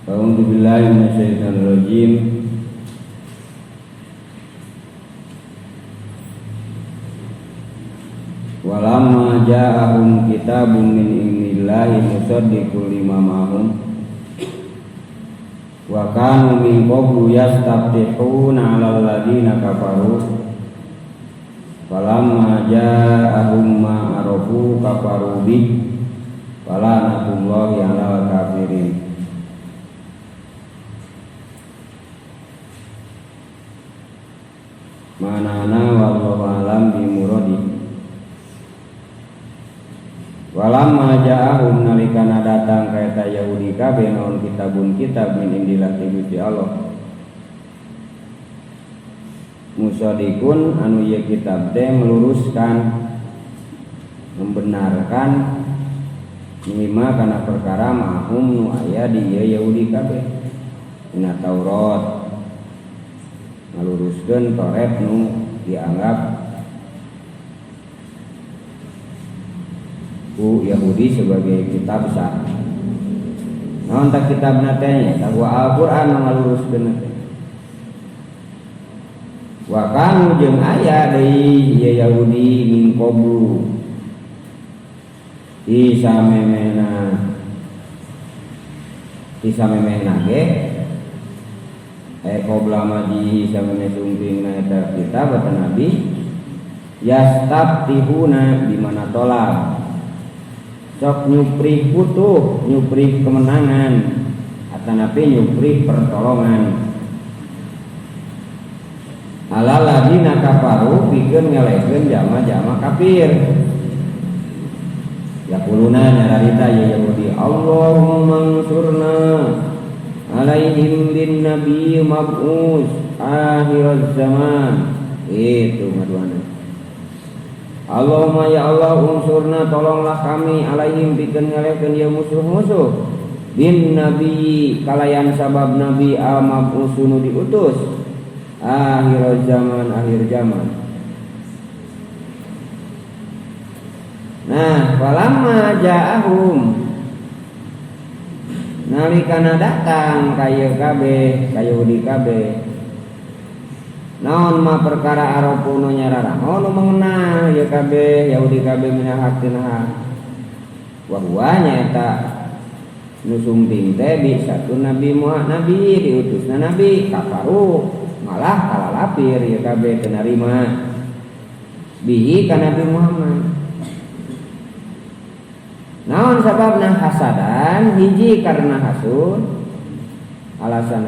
A'udzu billahi minasyaitonir rajim. Walamma ja'ahum kitabun min indillahi musaddiqul lima ma'hum wa kanu min qablu yastaftihuna 'alal ladzina kafaru falamma ja'ahum ma arafu kafaru bih falanatullahi 'alal kafirin. Manana wallahu alam bi muradi. Walamma ja'ahum nalikana datang ka eta Yahudi kabeh naon kitabun kitab min indillah ti Gusti Allah. Musaddiqun anu ieu kitab teh meluruskan membenarkan lima kana perkara ma'hum nu aya di ieu Yahudi kabeh. Dina Taurat ngaluruskeun Toret nu dianggap ku Yahudi sebagai kitab sah. Naon tak kitabna teh nya Al-Qur'an ngaluruskeun teh. Wa kanu jeung aya deui ieu Yahudi min qablu isamemena ge qabla maji samana sumpingna eta kitab eta nabi yastaftihuna di mana tolak sok nyupri putuh nyupri kemenangan atanapi nyupri pertolongan alal ladina kafaru pikeun ngalekeun jama-jama kafir. Yaquluna nyararita ya Yahudi Allahumma ansurna alaihim bin nabi mab'us akhir zaman. Itu ngaduana. Allahumma ya Allah unsurna tolonglah kami alaihim pikeun ngalekeun ieu musuh-musuh bin nabi kalayan sabab nabi mab'us nu diutus akhir zaman akhir zaman. Nah, falamma ja'ahum nalikana datang ka ieu kabeh ka Yahudi kabeh naon mah perkara arapu nu nyararang nu mengenal ieu kabeh Yahudi kabeh minal haktina hak wa huwa nyaeta nu sumping teh bi satu nabi Muhammad nabi diutusna nabi kafaru malah kalalapir ieu kabeh teu narima bihi ka Nabi Muhammad. Naon sababna hasadan hiji karena hasud alasan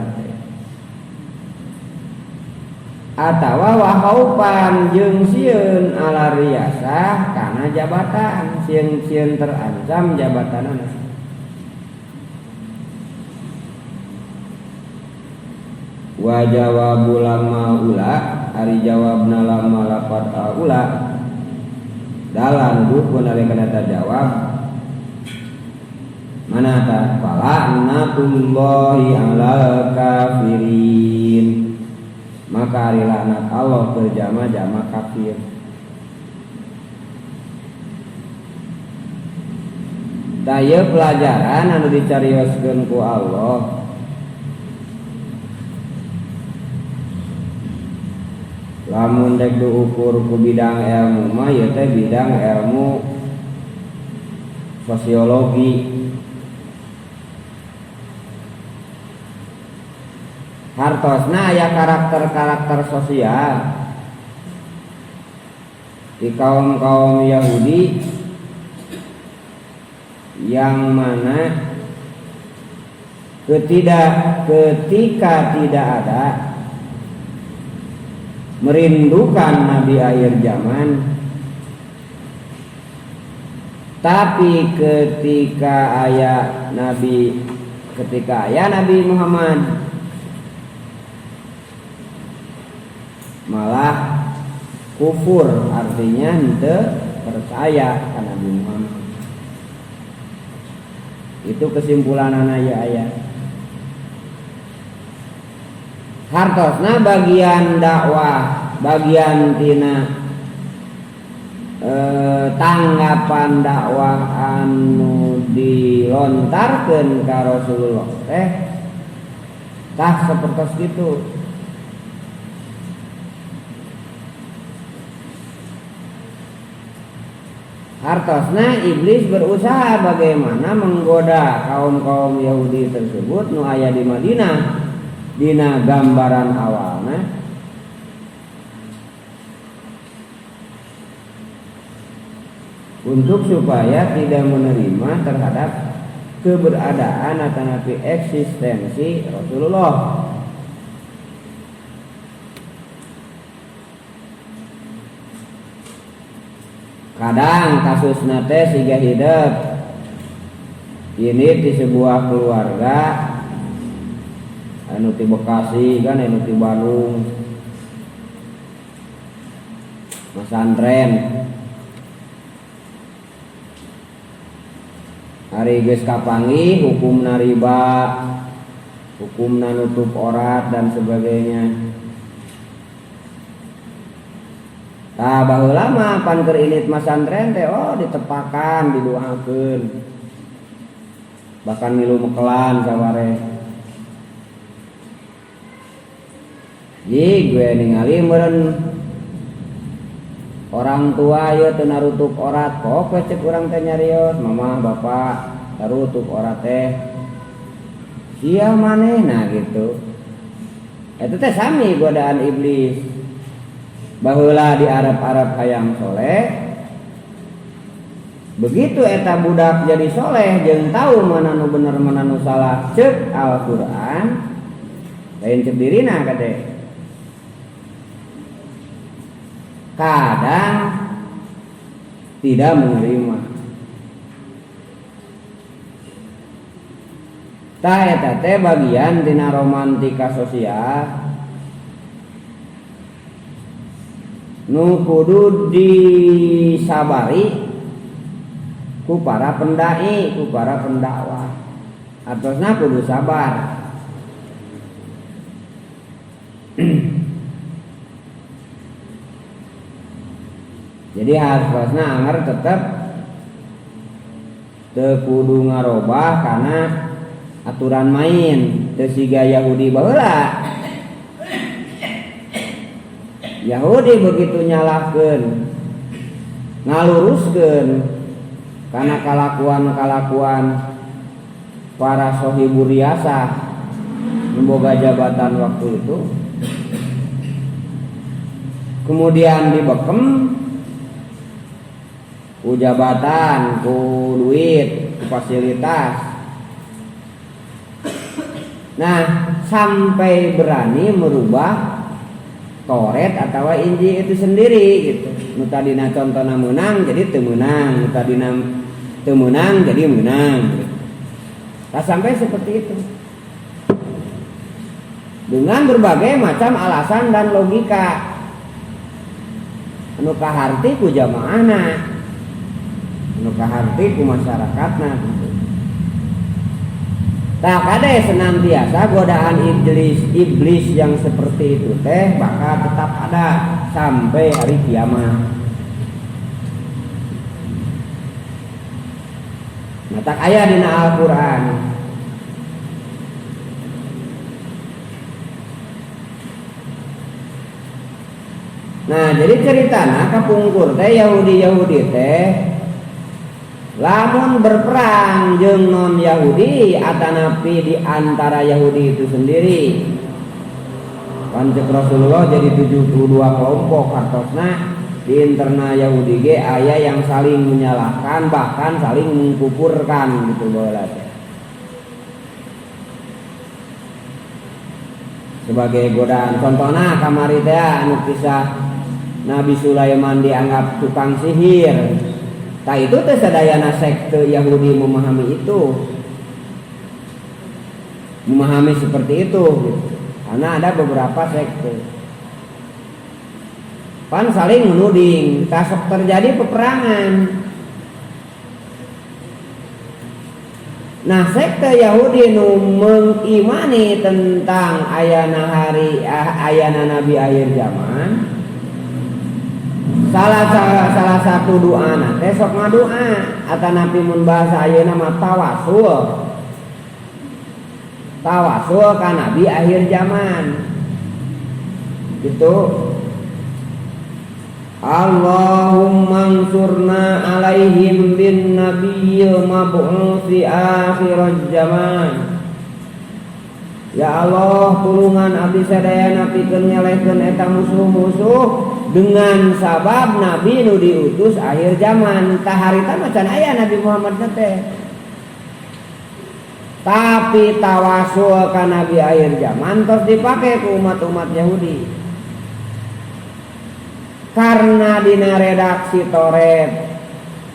atawa wahaupan jeung sieun ala riasah kana jabatan sieun terancam jabatanna. Wa jawabul lamma ula ari jawabna lamma lafat ula dalam buku nalika jawab mana ta fala'natullahi 'alal kafirin maka ari laknat Allah berjama-jama kafir. Daya pelajaran anu dicarioskeun ku Allah lamun dek diukur ku bidang ilmu mah ieu teh bidang ilmu sosiologi. Hartosna aya karakter-karakter sosial di kaum-kaum Yahudi yang mana ketika tidak ada merindukan Nabi akhir zaman, tapi ketika aya Nabi Muhammad malah kufur, artinya henteu percaya ka Nabi Muhammad. Itu kesimpulanana ya ayat. Hartosna bagian dakwah, bagian tina tanggapan dakwah anu dilontarkeun ka Rasulullah teh tah seperti itu. Hartosna iblis berusaha bagaimana menggoda kaum Yahudi tersebut nu aya di Madinah dina gambaran awalna untuk supaya tidak menerima terhadap keberadaan atau eksistensi Rasulullah. Kadang kasus nate siga hidup ini di sebuah keluarga anu ti Bekasi kan anu ti Bandung pesantren hari geus kapanggih hukumna riba, hukumna nutup aurat dan sebagainya. Tah baheula mah pan keur init masantren teh ditepakan didoakeun. Bahkan milu mekelan saware. Ji gue ningali meureun orang tua ieu teu narutup aurat, kok cek urang teh nyarios, mama bapak narutup aurat teh. Sia manehna gitu. Eta teh sami godaan iblis. Baheula di Arab hayang soleh, begitu eta budak jadi soleh jeung tahu mana nu bener mana nu salah cek Al-Quran lain cek dirina kade kadang tidak menerima. Tah eta teh bagian dina romantika sosial nu kudu disabari ku para pendai, ku para pendakwah. Atosna kudu sabar. Jadi harusna anger tetap teu kudu ngarobah karena aturan main teu siga Yahudi baheula. Yahudi begitu nyalahkeun ngaluruskeun karena kalakuan para sohibur riasah memboga jabatan waktu itu, kemudian dibekem ku jabatan, ku duit, ku fasilitas. Nah, sampai berani merubah Toret atau Injil itu sendiri gitu. Nu tadina contohna menang jadi teu meunang, nu tadina teu meunang jadi menang gitu. Nah, sampai seperti itu. Dengan berbagai macam alasan dan logika. Anu kaharti ku jamaahna. Anu kaharti ku masyarakatna gitu. Tak ada senantiasa godaan iblis yang seperti itu teh bakal tetap ada sampai hari kiamat. Nah, tak aya dina Al-Qur'an. Nah, jadi ceritana kapungkur teh Yahudi teh lamun berperang jeung non Yahudi atanapi di antara Yahudi itu sendiri. Pancek Rasulullah jadi 72 kelompok hartosna di internal Yahudi ge aya yang saling menyalahkan bahkan saling mengkufurkan gitu baheula teh. Sebagai godaan contohna kamari teh anu kisah Nabi Sulaiman dianggap tukang sihir. Nah itu teh sadayana sekte Yahudi memahami itu, memahami seperti itu gitu. Karena ada beberapa sekte pan saling menuding, tasok terjadi peperangan. Nah sekte Yahudi nu mengimani tentang ayana Nabi akhir zaman, salah satu doa teh sok ngadoa atanapi mun bahasa ayeuna mah tawasul. tawasul ka nabi akhir zaman gitu. Allahumma ansurna alaihim bin nabiyyi mab'uthi akhir zaman. Ya Allah, tulungan abdi sadayana pikeun nyalehkeun eta musuh-musuh dengan sabab nabi nu diutus akhir zaman. Tah harita macan aya Nabi Muhammad teh. Tapi tawasul ka nabi akhir zaman terus dipake ku umat-umat Yahudi. Karena dina redaksi Toret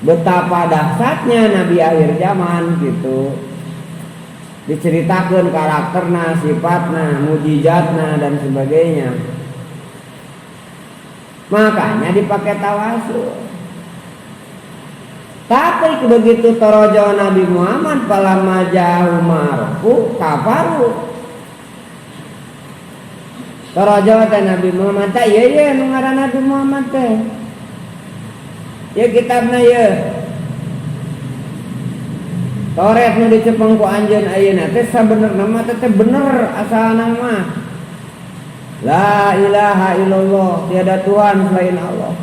betapa dahsyatnya nabi akhir zaman gitu, diceritakan karakterna, sifatna, mujizatna dan sebagainya. Makanya dipakai tawasul. Tapi begitu torojo Nabi Muhammad falamma ja'ahum ma'rufu kafaru. Torojo teh Nabi Muhammad teh ieu nu ngaranna Nabi Muhammad teh. Ya kitabna ieu. Toret nu dicepeng ku anjeun ayeuna teh sabenerna mah teh bener asalna mah. La ilaha illallah, tiada Tuhan selain Allah.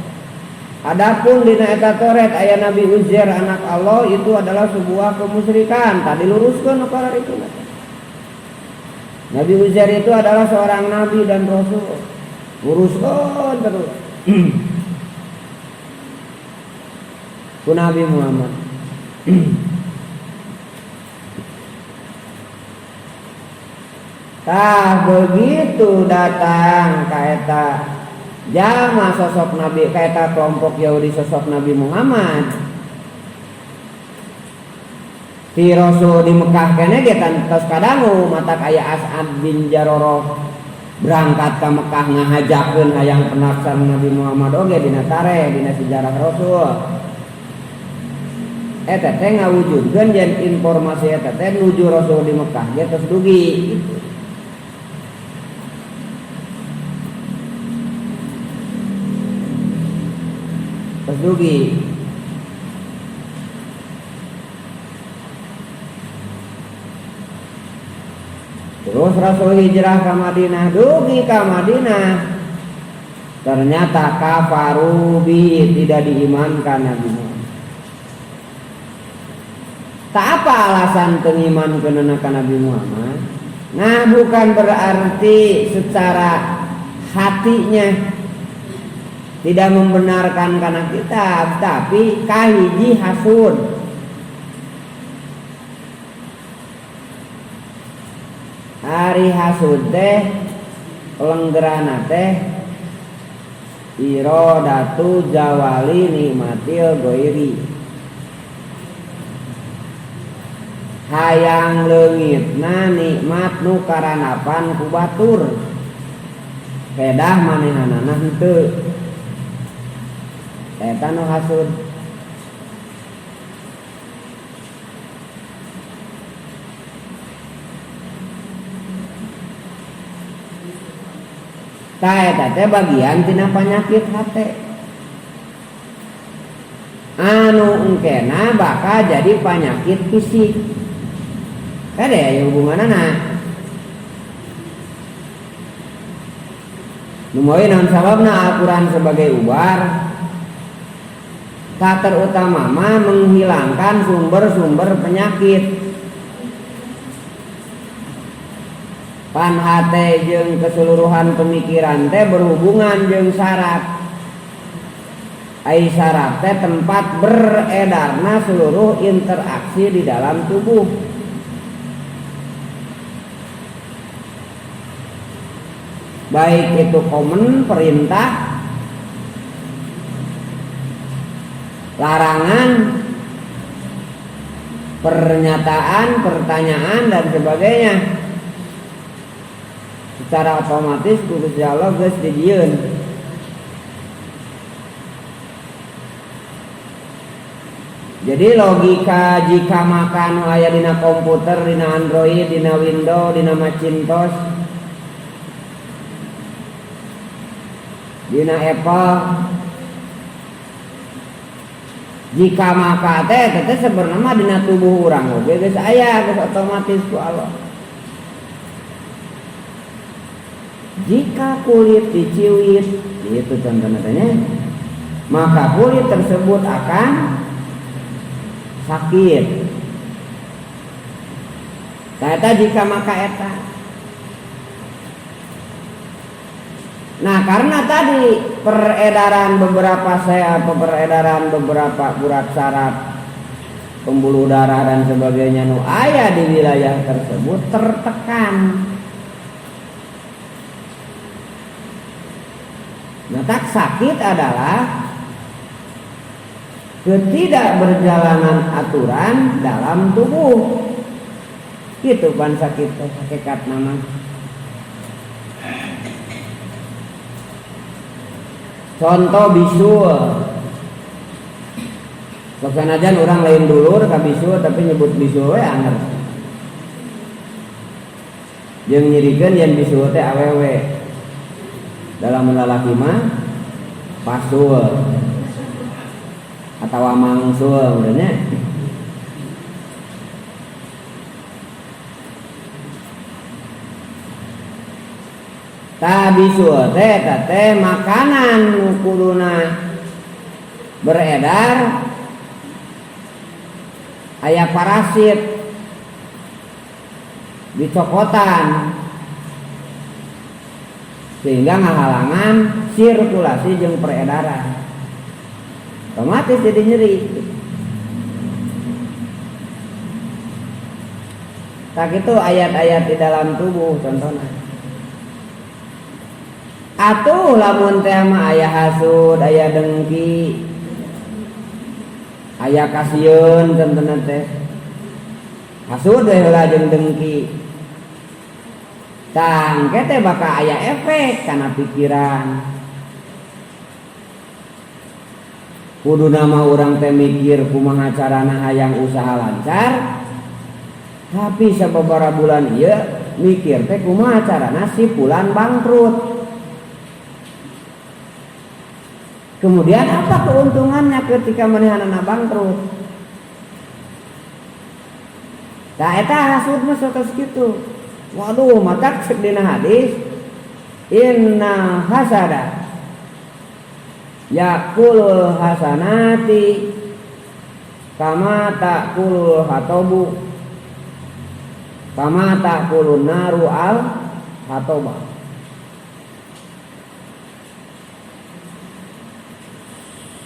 Adapun dina eta Toret aya Nabi Uzair anak Allah, itu adalah sebuah kemusyrikan. Tadi luruskeun perkara itu. Nabi Uzair itu adalah seorang nabi dan rasul. Luruskeun terus. Ku Nabi Muhammad. Tah begitu datang kaeta jama sosok Nabi, kaeta kelompok Yahudi sosok Nabi Muhammad. Ti Rasul di Mekah kene ge tos kadangu mata aya As'ad bin Jaroroh berangkat ke Mekah ngahajakeun hayang penafsar Nabi Muhammad oge dina tareh dina sejarah Rasul. Eta teh ngawujudkeun yen informasi eta teh nuju Rasul di Mekah ge tos dugi gitu. Tos dugi. Terus Rasul hijrah ke Madinah, dugi ke Madinah. Ternyata kafaru bi, tidak diimankan Nabi Muhammad. Tak apa alasan pengiman kenakan Nabi Muhammad? Nah, bukan berarti secara hatinya tidak membenarkan karena kitab, tapi kahiji hasud. Ari hasud teh pelenggerana teh irodatu jawali nikmatil goiri, hayang leungitna nikmat nu karanapan ku batur kedah manehanana henteu. Eta nu hasud. Ta eta teh bagian tina panyakit hate. Anu engkena bakal jadi penyakit fisik. Kada aya hubunganana. Nu moe naon sababna Al-Qur'an sebagai ubar? Tak terutama mah menghilangkan sumber-sumber penyakit. Pan hate jeung keseluruhan pemikiran teh berhubungan jeung saraf. Ai saraf teh tempat beredarna seluruh interaksi di dalam tubuh. Baik itu komen, perintah, larangan, pernyataan, pertanyaan dan sebagainya. Secara otomatis Gusti Allah geus dijieun. Jadi logika jika makan aya dina komputer, dina Android, dina Windows, dina Macintosh, dina Apple, jika maka teh sebenarnya dina tubuh urang oge geus aya geus otomatis ku Allah. Jika kulit diciwit, itu contohnya, maka kulit tersebut akan sakit. Eta jika maka eta. Nah, karena tadi peredaran beberapa urat saraf, pembuluh darah dan sebagainya nu aya di wilayah tersebut tertekan. Nah, tak sakit adalah ketidakberjalanan aturan dalam tubuh. Gitu kan sakit hakikat nama. Contoh bisul. Sokanajan orang lain dulur ka bisul tapi nyebut bisul we anger. Jeung nyirikeun yen bisul teh awewe. Dalam lalaki mah pasul atau mangsul benernya. Bisul teh makanan kuluna beredar aya parasit di cokotan sehingga ngahalangan sirkulasi jeung peredaran, otomatis jadi nyeri. Tak itu ayat-ayat di dalam tubuh contohnya. Atuh lamun teh mah aya hasud, aya dengki, aya kasieun contohna teh. Hasud we heula jeung dengki. Tangke teh bakal aya efek kana pikiran. Kuduna mah urang teh mikir kumaha carana hayang usaha lancar. Tapi sababaraha bulan ieu mikir teh kumaha carana si fulan bangkrut. Kemudian apa keuntungannya ketika manehanana bangkrut? Tah eta hasud mah satos kitu. Waduh, matak sedina hadis inna hasada yakulul hasanati kama takulul hatobu kama takulun naru al hatoba.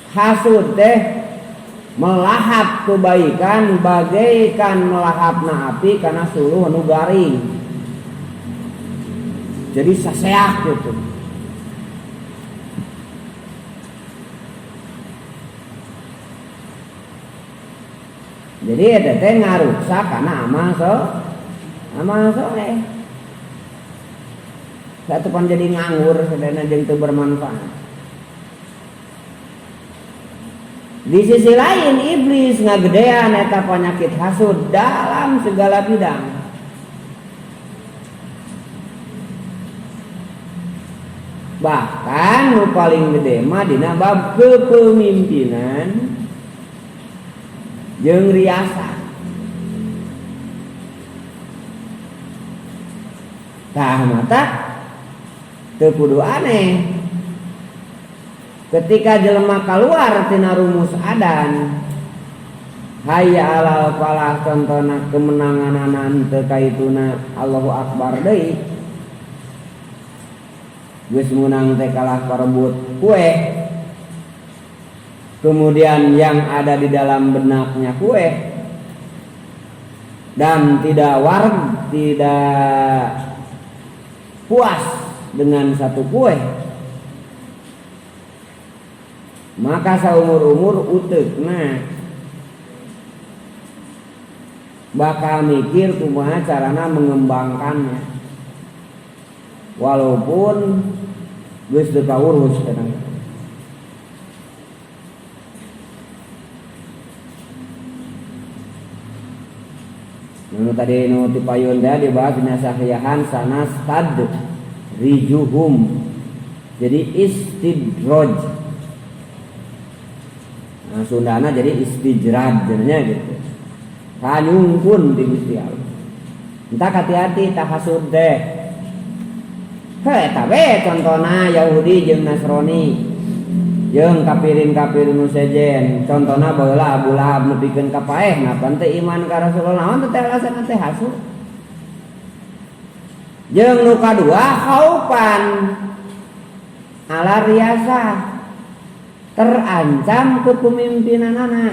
Hasud teh melahap kebaikan bagaikan melahapna api karena suluh nu garing. Jadi saseak gitu. Jadi eta teh ngaruksak kana amal soleh. Satu pan jadi nganggur sedena jeung teu bermanfaat. Di sisi lain iblis ngagedean eta penyakit hasud dalam segala bidang. Bahkan nu paling gede mah dina bab kepemimpinan jeung riasan. Tah mata teu kudu aneh. Ketika jelema keluar tina rumus adan, hayya alal falah contohna kemenanganan teu kaituna Allahu Akbar deui. Geus menang teh kalah parebut kue. Kemudian yang ada di dalam benaknya kue dan tidak puas dengan satu kue, maka saumur-umur uteukna bakal mikir kumaha carana mengembangkannya. Walaupun geus teu kaurus kadang. Nu tadi nu tipayun da dibahas dina sahihan sanas tad rijuhum. Jadi istidraj. Nah, Sundana jadi istijrad jadinya gitu. Kanyungkun di Gusti Allah. Entah hati-hati tak hasud deh. Eta we contohna Yahudi jeung Nasrani jeung kapirin-kapirin nu sejen. Contohna baheula Abu Lahab nepikeun ka paehna pan teu iman ka Rasulullah naon teh alasan teh hasu. Jeung nu kadua khaupan ala riasa terancam kepemimpinanana.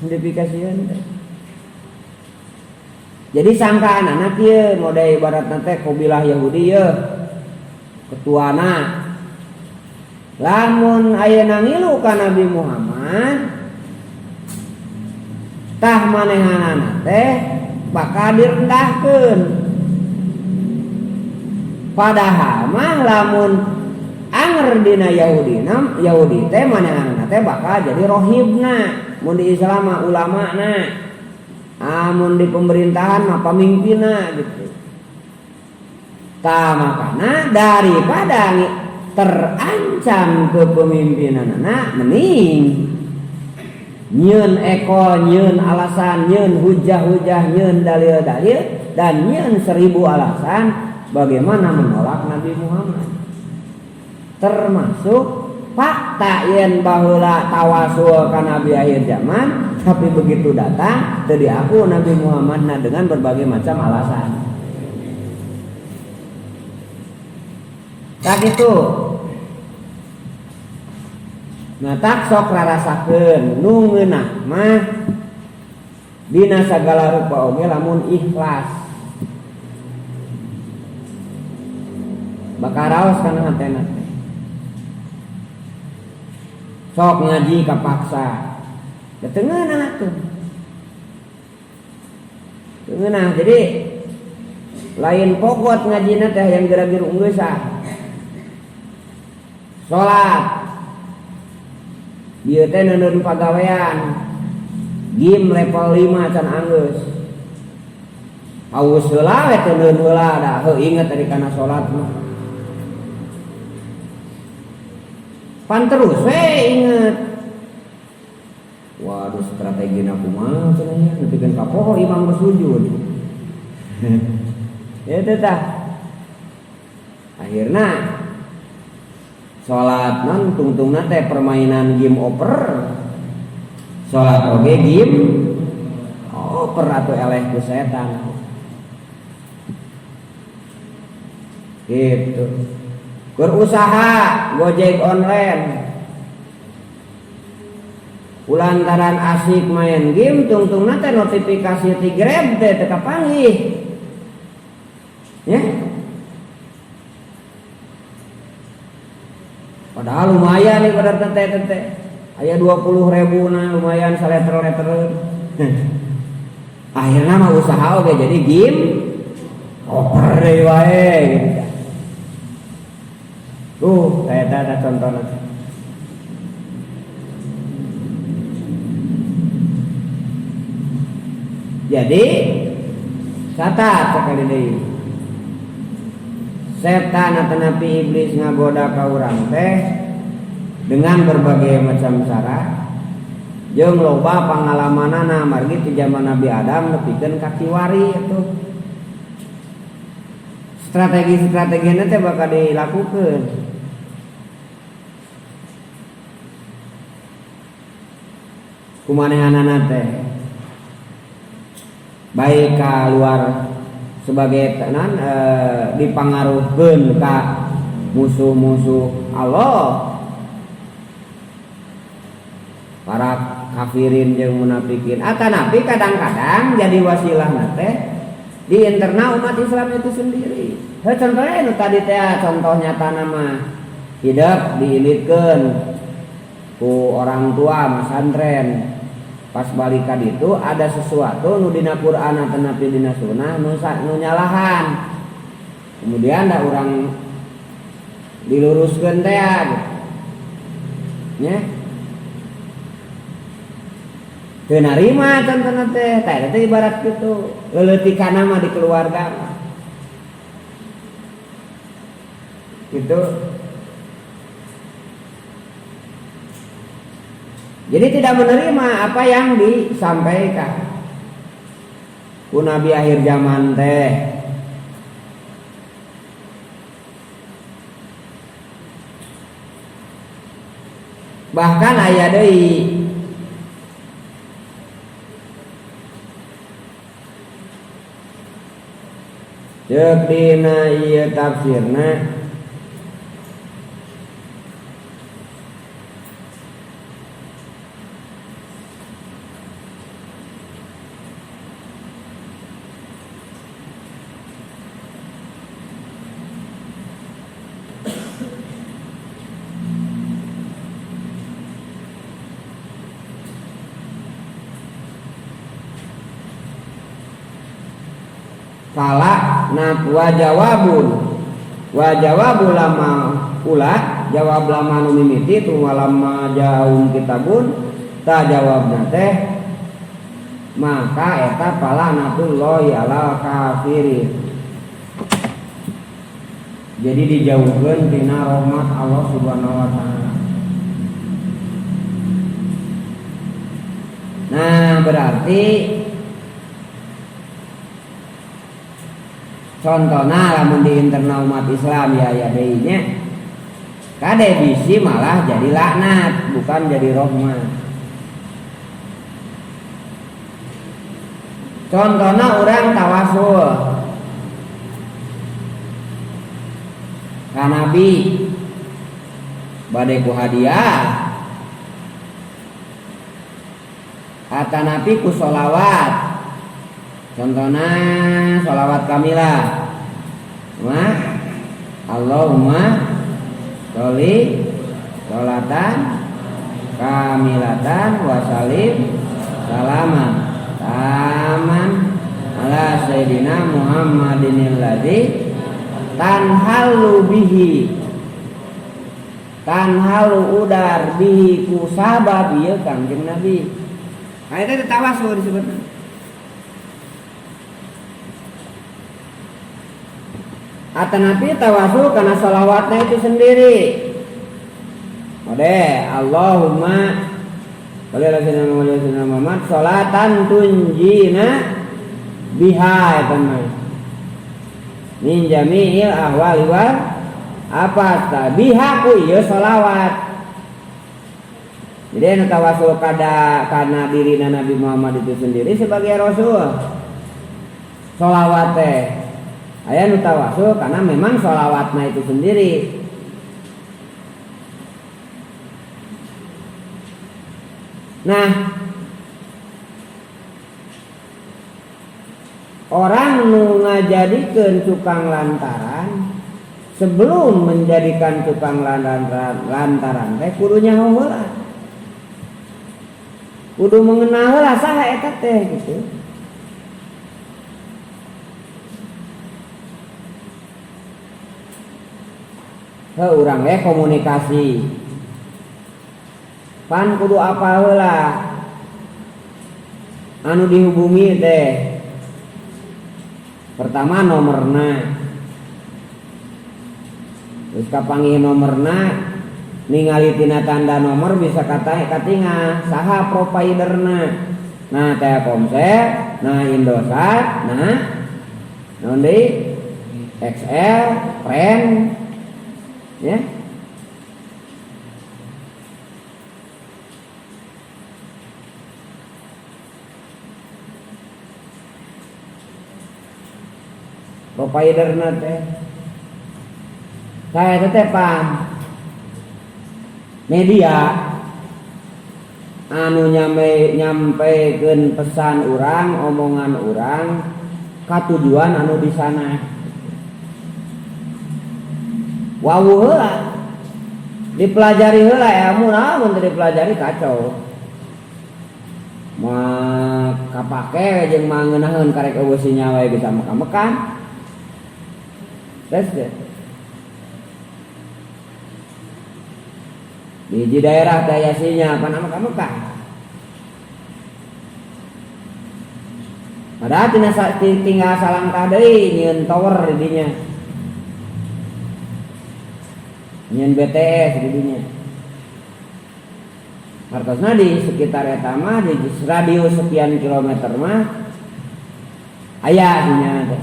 Dipikasieun teh. Jadi sangkaan anak ieu model ibaratna teh kabilah Yahudi ieu ketuana. Lamun ayeuna ngilu ka Nabi Muhammad tah manehanana teh bakal direndahkeun. Padahal mah lamun anger dina Yahudi teh manehanana teh bakal jadi rohibna. Mun di Islam mah ulamana. Amun di pemerintahan mah pamimpinna gitu. Makana daripada terancam kepemimpinanana mending nyeun ekol, nyeun alasan, nyeun hujah-hujah, nyeun dalil-dalil dan nyeun 1000 alasan bagaimana menolak Nabi Muhammad. Termasuk fakta yen baheula tawasul ka Nabi akhir zaman, tapi begitu datang teu diaku Nabi Muhammad dengan berbagai macam alasan. Tak itu. Nah tak sok rarasakeun nu ngeunah mah dina sagala rupa oge lamun ikhlas. Bakal raos kana hatena. Sok ngaji kapaksa. Ketengeunah tuh. Tengeunah. Jadi lain pokok ngajina teh yang gerak-gerak unggeusah. Salat. Dieu teh neuneun pagawean. Gim level 5 can anggeus. Aweus heula we teu neuneun heula da. Heuh inget tadi kana salat mah. Pan terus we inget. Waduh strategi na kumaha cenah nepikeun ka poho imam bersujud. Ya teh tah. Akhirna salat non tungtungna teh permainan game oper. Salat oge game oper atau eleh ku setan. Gitu. Berusaha Gojek online. Ulantaran asik main game tungtungna teh notifikasi ti Grab teh teu kapanggih. Ya. Padahal lumayan nih pada tete. Aya 20.000 na lumayan saleter-leter. Akhirnya mah usaha oge jadi game oper deui wae gitu. Tuh, kayak ada contohnya. Jadi, catat sekali deui. Setan atau napi iblis ngagoda ka urang teh dengan berbagai macam cara. Jeung loba pangalamanana margi ti zaman Nabi Adam nepikeun ka kiwari atuh. Strategi-strategina teh bakal dilakukeun. Kumanehanana teh baik ka luar sebagai tenan dipangaruhkeun ka musuh-musuh Allah, para kafirin jeung munafikin. Atanapi kadang-kadang jadi wasilah teh di internal umat Islam itu sendiri. Contohnya nu tadi teh contoh nyata nama hidup diilitkeun ku orang tua masantren. Pas balik ka ditu ada sesuatu nu dina Quran atau napi dina sunnah nu nyalahan. Kemudian ada orang diluruskeun teh gitu. Nya. Teu narima contohna teh, tah teh ibarat kitu, leuleutikana mah di keluarga. Gitu. Jadi tidak menerima apa yang disampaikan ku Nabi akhir zaman teh. Bahkan aya deui ceuk dina ieu tafsirna fala na wa jawabu lama ulah jawab lama nu mimiti tu walama jaum kitabun ta jawabna teh maka eta fala natullahi ala kafirin. Jadi dijauhkeun tina rahmat Allah Subhanahu wa taala. Nah, berarti contohna lamun di internal umat Islam ya deui nya kade bisi malah jadi laknat bukan jadi rahmat. Contohna urang tawasul ka Nabi bade ku hadiah kata Nabi ku sholawat. Contohna sholawat kamilah Allahumma sholli sholatan kamilatan wa salim salaman taman ala sayyidina Muhammadin alladzi tanhalu udar bihi ku sabab ieu Kangjeng Nabi. Nah itu tawasul disebutna. Atanapi tawasul karena salawatnya itu sendiri. Ode Allahumma sholli ala sayyidina Muhammad sholatan tunjina biha eta mah. Min jami'il ahwali wal apa biha ku ieu sholawat. Jadi anu tawasul kana dirina Nabi Muhammad itu sendiri sebagai rasul. Sholawat teh aya nu tawasul karena memang sholawatna itu sendiri. Nah, orang nu ngajadikeun tukang lantaran sebelum menjadikan tukang lantaran teh kudu nyaho heula. Kudu mengenal heula saha eta teh gitu. Urang komunikasi pan kudu apa heula anu dihubungi teh pertama nomerna terus kapanggih nomerna ningali tina tanda nomor bisa katingal saha providerna nah Telkomsel nah Indosat nah naon deui XL Friend ya. Providerna teh saya teh paham media anu nyampekeun pesan urang omongan urang ka tujuan anu di sana. Wawu heula dipelajari heula ya mun dipelajari kacau mah kapake jeung mangeunahkeun karek eueuh sinya wae bisa meka-mekan tes deh di daerah daya sinya apa nama meka-mekan padahal tinggal salangkah deui nyieun tower di dinya nyen BTS di dinya. Hartosna di sekitar eta mah di radius sekian kilometer mah aya dinya teh.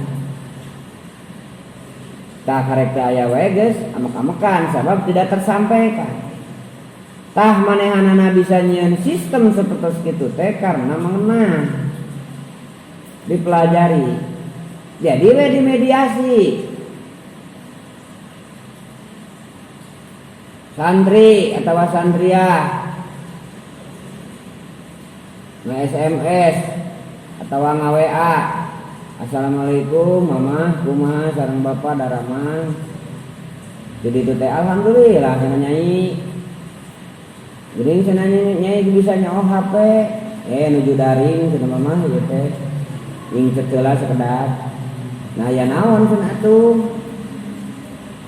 Tah karek teh aya wae geus amek-amekan sabab tidak tersampaikan. Tah manehanana bisa nyian sistem seperti itu teh karena mengenal dipelajari. Jadi we dimediasi. Santri atau santria nge-SMS atau nge-WA, assalamualaikum mama kumaha sareng bapak daramang. Jadi itu teh alhamdulillah sana nyai. Jadi sana nyai bisa nyaho HP, nuju daring sana mama ieu teh. Ing cekeula sekedap. Nah ya naon cenah atuh?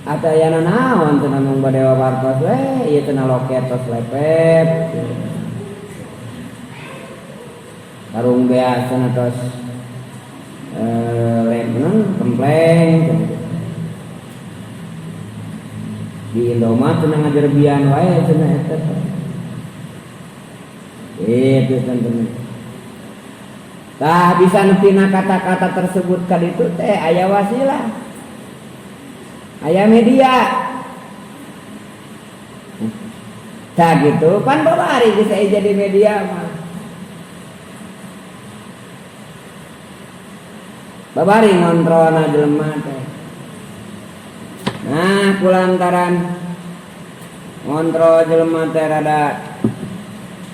Ata ya naon cenah mung bade wawartos we, ieu cenah loket tos lepet. Karung biasa tos lemnon kempleng. Di Indomaret cenah ngajerbian wae cenah eta. Itu teman-teman. Tah bisa nepina kata-kata tersebut kaditu teh aya wasilah. Aya media. Tah gitu pan babari bisa jadi media mah. Babari ngontrolna jelema teh. Nah, kulantaran ngontrol jelema teh rada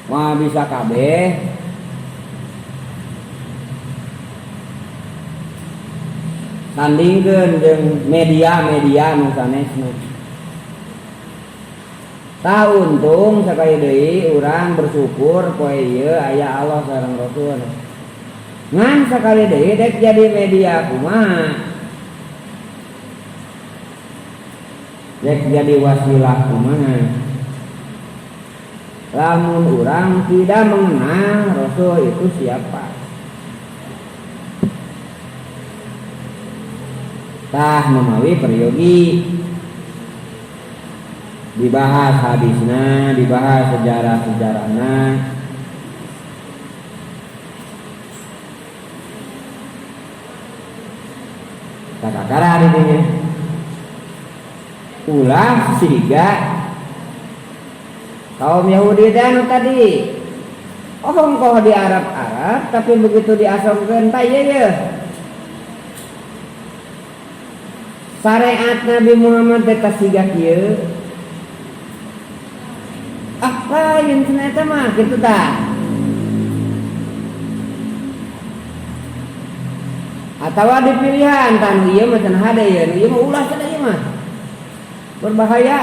wah bisa kabeh. Sandingkeun jeung media-media nu sanesna. Tah untung sakali deui urang bersyukur poe ieu aya Allah sareng Rasul. Ngan sakali deui dek jadi media kumaha? Dek jadi wasilah kumaha? Lamun urang tidak mengenal Rasul itu siapa. Tah memawi peryogi dibahas hadisna, dibahas sejarah-sejarahna. Kakakara di dinya. Ulah siga kaum Yahudi dan tadi ongkoh di Arab tapi begitu diasomkeun tah ieu syariat Nabi Muhammad teh siga kieu lain cenah eta mah kitu tah atawa dipilihan tan ieu mah cenah hade ieu mah ulah cenah ieu mah berbahaya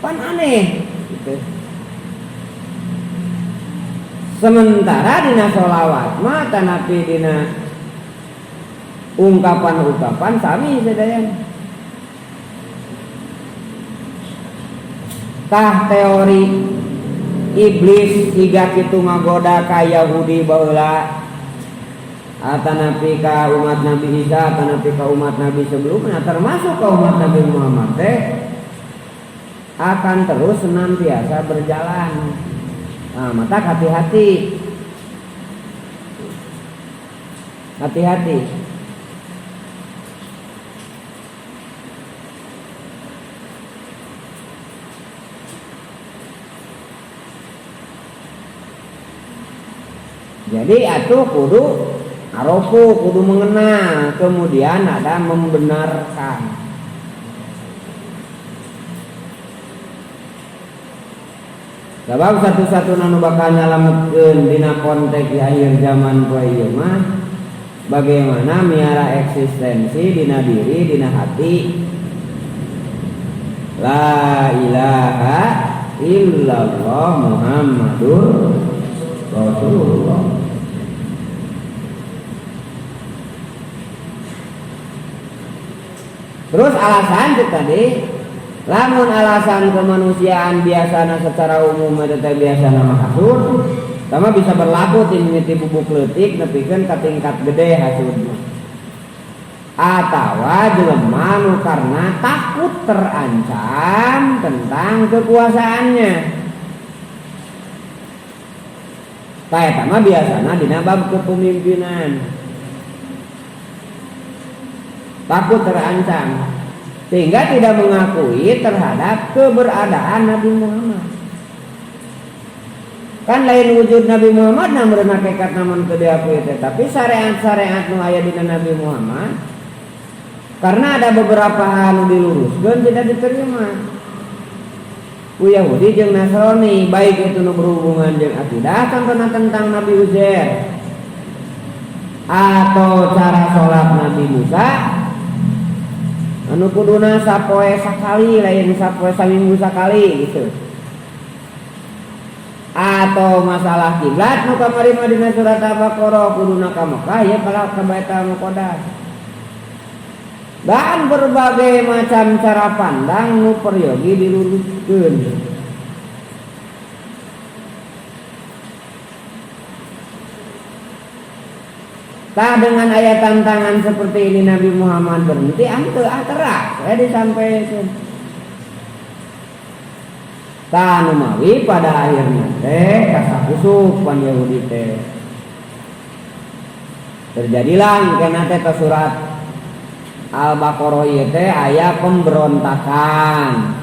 pan aneh gitu. Sementara dina sholawat mah tanapi dina ungkapan-ungkapan sami sadayana. Tah teori iblis siga kitu ngagoda ka Yahudi baheula atanapi ka umat Nabi Isa, atanapi ka umat Nabi sebelumnya, termasuk ka umat Nabi Muhammad teh akan terus senantiasa berjalan. Nah, maka hati-hati. Hati-hati. Jadi atuh kudu arofu, kudu mengenal, kemudian ada membenarkan. Sebab satu-satu nu bakal nyalametkeun dina konteks di akhir zaman poe ieu mah bagaimana miara eksistensi dina diri, dina hati. La ilaha illallah Muhammadur Rasulullah. Terus alasan itu tadi, lamun alasan kemanusiaan biasana secara umum eta teh biasana mah hasud, sama bisa berlaku ti mimiti bubuk leutik nepikeun ka tingkat gede hasudna. Atawa jelema nu karena takut terancam tentang kekuasaannya. Tah eta mah biasana dina bab kepemimpinan. Takut terancam. sehingga tidak mengakui terhadap keberadaan Nabi Muhammad. Kan lain wujud Nabi Muhammad namun hakikat namun teu diakui teh, tapi syariat-syariat nu aya dina Nabi Muhammad karena ada beberapa anu diluruskeun tidak diterima ku Yahudi jeung Nasrani, baik itu nu berhubungan jeung akidah contohna tentang Nabi Uzair atau cara sholat Nabi Musa anu kuduna sapoe sakali lain sapoe saminggu sakali gitu, atau masalah kiblat nu kamari mah dina surat Al-Baqarah kuduna ka Mekah ya kalau ka Baitul Muqaddas, dan berbagai macam cara pandang nu peryogi diluruskeun. Tah dengan ayat tantangan seperti ini Nabi Muhammad berhenti ante terak saya disampaikan. Tah numawi pada akhirnya teh kasakusuk pan Yahudi teh. Terjadilah kena teh surat Al-Baqarah ieu teh aya pemberontakan.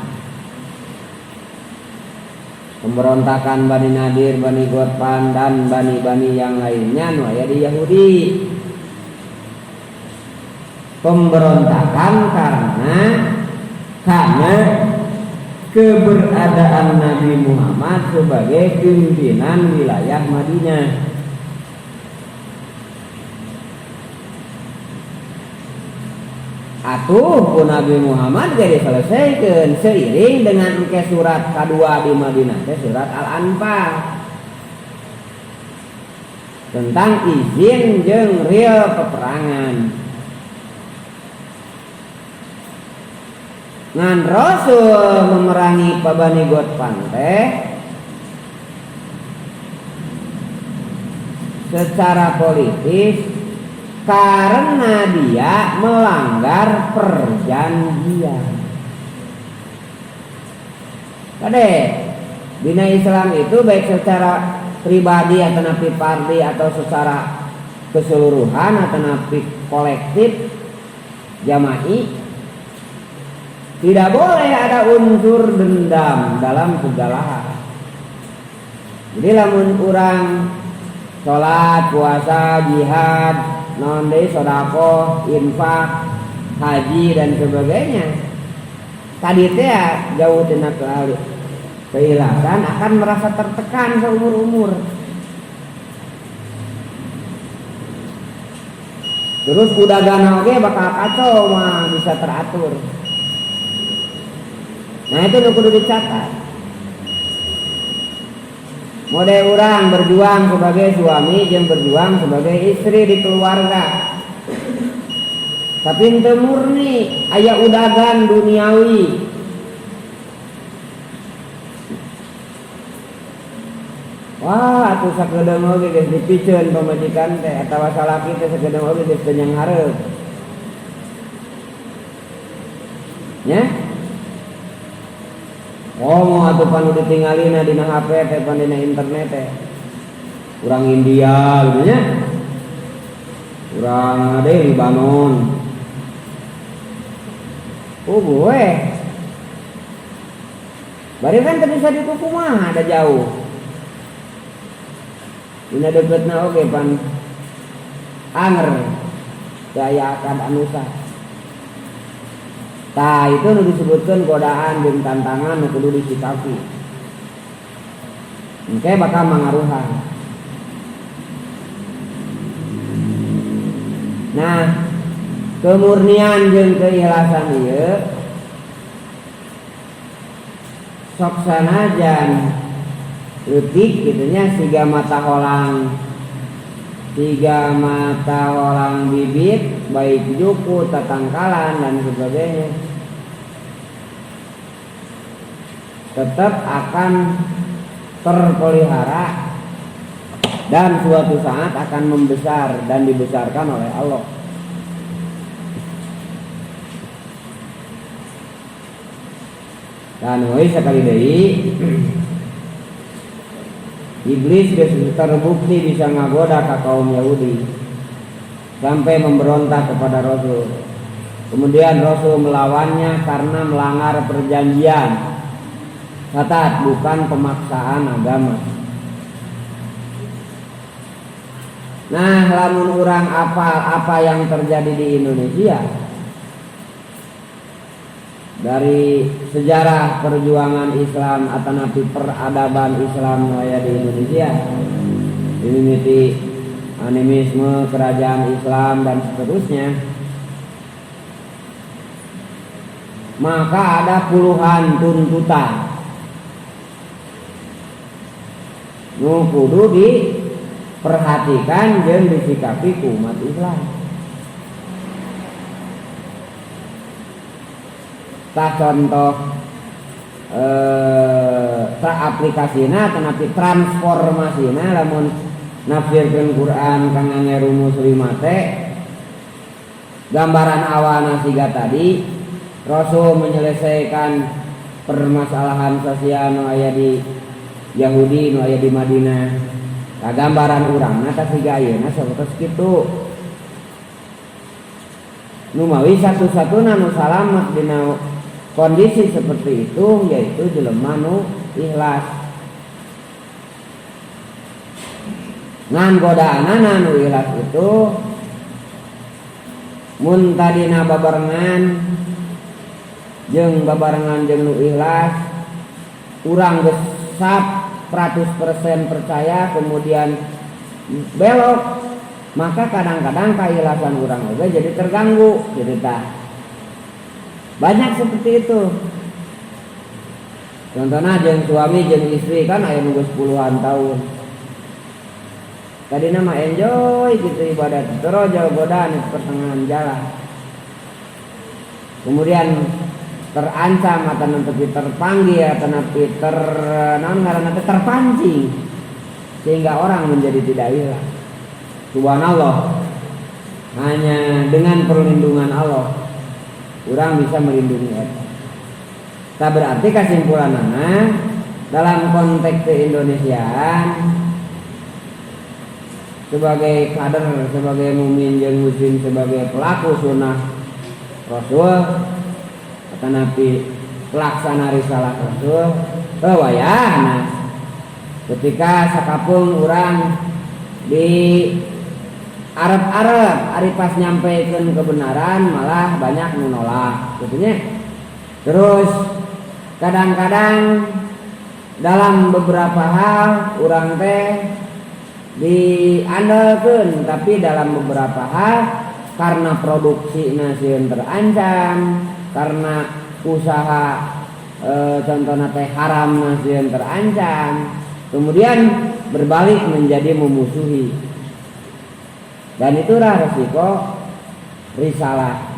Pemberontakan Bani Nadir, Bani Ghatfan dan bani-bani yang lainnya nu aya di Yahudi. Pemberontakan karena keberadaan Nabi Muhammad sebagai pimpinan wilayah Madinah. Atuh ku Nabi Muhammad jadi selesaikan seiring dengan engke surat kedua di Madinah teh surat Al-Anfal tentang izin jeung real peperangan. Ngan Rasul memerangi Bani Ghatfan teh secara politis karena dia melanggar perjanjian. Kade dina Islam itu baik secara pribadi atau napi pardi atau secara keseluruhan atau napi kolektif jama'i tidak boleh ada unsur dendam dalam segala hal. Jadi lamun urang sholat, puasa, jihad, non deui sedekah, infak, haji dan sebagainya. Tadi teh jauh tina keikhlasan akan merasa tertekan seumur-umur. Terus kudagana oge bakal kacau mah bisa teratur. Nah itu kudu dicatat. Mode orang berjuang sebagai suami jeung berjuang sebagai istri di keluarga. Tapi teu murni aya udagan duniawi. Wah, atuh sakedeung oge geus dipikeun pamajikan teh atawa salaki teh sakedeung oge geus teu nyang hareup. Nya? Oh, mau atuh panu ditinggalina dina HP teh pan dina internet teh. Urang India gitu nya. Urang ade Libanon. Oh, boe. Bari kan teu bisa dikukumaha ada jauh. Dina deketna oge pan anger daya akad anusa. Tah itu nu disebutkeun godaan jeung tantangan nu kudu disikapi. Engke bakal mangaruhan. Nah, kemurnian jeung keikhlasan ieu sok sanajan leutik gitunya siga mata holang bibit baik juku tatangkalan dan sebagainya tetap akan terpelihara dan suatu saat akan membesar dan dibesarkan oleh Allah. Dan sekali deui Iblis terbukti bisa ngagoda ke kaum Yahudi sampai memberontak kepada Rasul. Kemudian Rasul melawannya karena melanggar perjanjian. Catat, bukan pemaksaan agama. Nah, lamun orang apa yang terjadi di Indonesia dari sejarah perjuangan Islam atau nabi peradaban Islam di Indonesia, ini animisme, kerajaan Islam dan seterusnya, maka ada puluhan tuntutan nu kudu diperhatikan jeung disikapi ku umat Islam. Tak contoh aplikasina tanapi transformasina lamun nafsirkeun Quran kangge rumus 5 teh gambaran awana siga tadi Rasul menyelesaikan permasalahan sosial nu aya di Yahudi nu aya di Madinah. Gambaran urangna teh siga ayeuna sapertos kitu. Nu mawi satu-satuna nu salamet dina kondisi seperti itu yaitu jelema nu ikhlas. Ngan godaanana nu ikhlas itu mun tadina babarengan jeung nu ikhlas urang geus 100% percaya kemudian belok, maka kadang-kadang keikhlasan urang oge jadi terganggu. Jadi banyak seperti itu. Contohnya jeung suami jeung istri kan aya nu geus puluhan tahun. Tadi nama enjoy gitu ibadat, terus jauh godaan di pertengahan jalan. Kemudian terancam atau nanti terpanggil atau nanti terpancing sehingga orang menjadi tidak ikhlas. Subhanallah, hanya dengan perlindungan Allah orang bisa melindungi itu. Tak berarti kesimpulannya dalam konteks keindonesiaan sebagai kader, sebagai mumin jeung muslim, sebagai pelaku sunnah Rasul atau nabi pelaksana risalah Rasul, wayahna ketika sakapung urang di Arab ari pas nyampaikan kebenaran malah banyak menolak gitu. Terus kadang-kadang dalam beberapa hal urang teh diandalkeun, tapi dalam beberapa hal karena produksi nasieun terancam, karena usaha contohna teh haram nasieun terancam, kemudian berbalik menjadi memusuhi. Dan itulah resiko risalah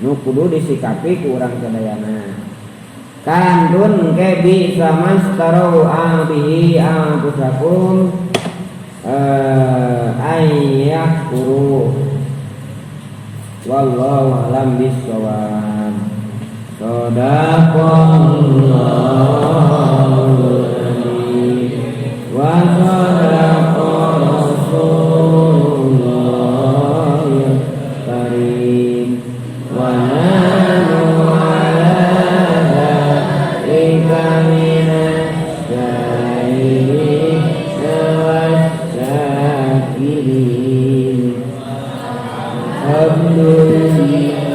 nu kudu disikapi ku urang sadayana. Kantun ke bisa mastarau abihi anfusakum ayyakuru wallahu alam bissawab. Shadaqallahul adzim wa shadaqa rasulullah karim wa nanu Alhamdulillah.